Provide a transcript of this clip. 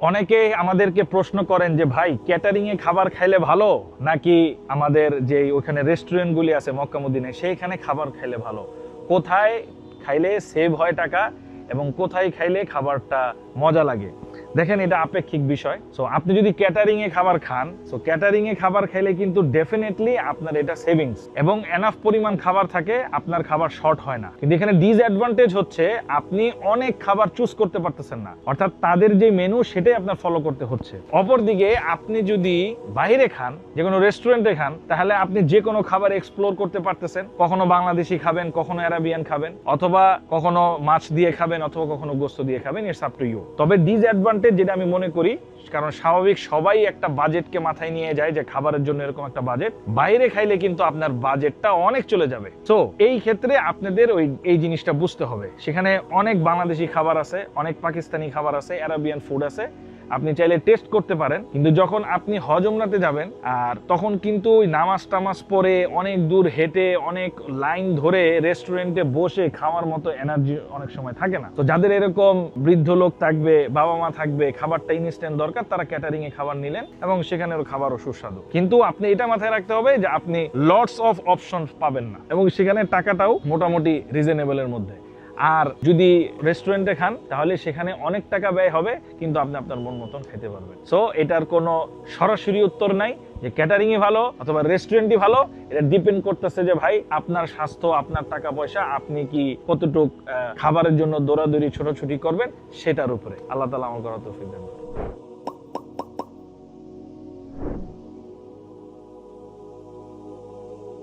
অনেকে আমাদেরকে প্রশ্ন করেন যে ভাই ক্যাটারিং এ খাবার খাইলে ভালো নাকি আমাদের যে ওখানে রেস্টুরেন্টগুলি আছে মক্কা মদিনায় সেইখানে খাবার খাইলে ভালো, কোথায় খাইলে সেভ হয় টাকা এবং কোথায় খাইলে খাবারটা মজা লাগে। দেখেন এটা আপেক্ষিক বিষয়। সো আপনি যদি ক্যাটারিং এ খাবার খান, সো ক্যাটারিং এ খাবার খাইলে কিন্তু ডেফিনেটলি আপনার এটা সেভিংস এবং এনাফ পরিমাণ খাবার থাকে, আপনার খাবার শর্ট হয় না। কিন্তু এখানে ডিসঅ্যাডভান্টেজ হচ্ছে আপনি অনেক খাবার চুজ করতে পারতেছেন না, অর্থাৎ তাদের যে মেনু সেটাই আপনার ফলো করতে হচ্ছে। অপরদিকে আপনি যদি বাইরে খান, যে কোনো রেস্টুরেন্টে খান, তাহলে আপনি যে কোনো খাবার এক্সপ্লোর করতে পারতেছেন। কখনো বাংলাদেশি খাবেন, কখনো আরাবিয়ান খাবেন, অথবা কখনো মাছ দিয়ে খাবেন, অথবা কখনো গোস্ত দিয়ে খাবেন, ইটস আপ টু ইউ। তবে ডিসঅ্যাডভান্টেজ যেটা আমি মনে করি, কারণ স্বাভাবিক সবাই একটা বাজেটকে মাথায় নিয়ে যায় যে খাবারের জন্য এরকম একটা বাজেট, বাইরে খাইলে কিন্তু আপনার বাজেটটা অনেক চলে যাবে। সো এই ক্ষেত্রে আপনাদের এই জিনিসটা বুঝতে হবে। সেখানে অনেক বাংলাদেশি খাবার আছে, অনেক পাকিস্তানি খাবার আছে, আরাবিয়ান ফুড আছে, আপনি চাইলে টেস্ট করতে পারেন। কিন্তু যখন আপনি হজ উমরাতে যাবেন আর তখন কিন্তু ওই নামাজ টামাজ পরে অনেক দূর হেঁটে অনেক লাইন ধরে রেস্টুরেন্টে বসে খাওয়ার মতো এনার্জি অনেক সময় থাকে না। তো যাদের এরকম বৃদ্ধ লোক থাকবে, বাবা মা থাকবে, খাবারটা ইনস্ট্যান্ট দরকার, তারা ক্যাটারিং এ খাবার নিলেন এবং সেখানের খাবারও সুস্বাদু। কিন্তু আপনি এটা মাথায় রাখতে হবে যে আপনি লটস অফ অপশন পাবেন না এবং সেখানে টাকাটাও মোটামুটি রিজনেবলের মধ্যে। আর যদি রেস্টুরেন্টে খান তাহলে সেখানে অনেক টাকা ব্যয় হবে, কিন্তু আপনি আপনার মন মতন খেতে পারবেন। সো এটার কোনো সরাসরি উত্তর নাই যে ক্যাটারিংই ভালো অথবা রেস্টুরেন্টই ভালো। এটা ডিপেন্ড করতেছে যে ভাই আপনার স্বাস্থ্য, আপনার টাকা পয়সা, আপনি কি কতটুক খাবারের জন্য দৌড়াদৌড়ি ছোটাছুটি করবেন সেটার উপরে। আল্লাহ তাআলা আমাকে তৌফিক দান।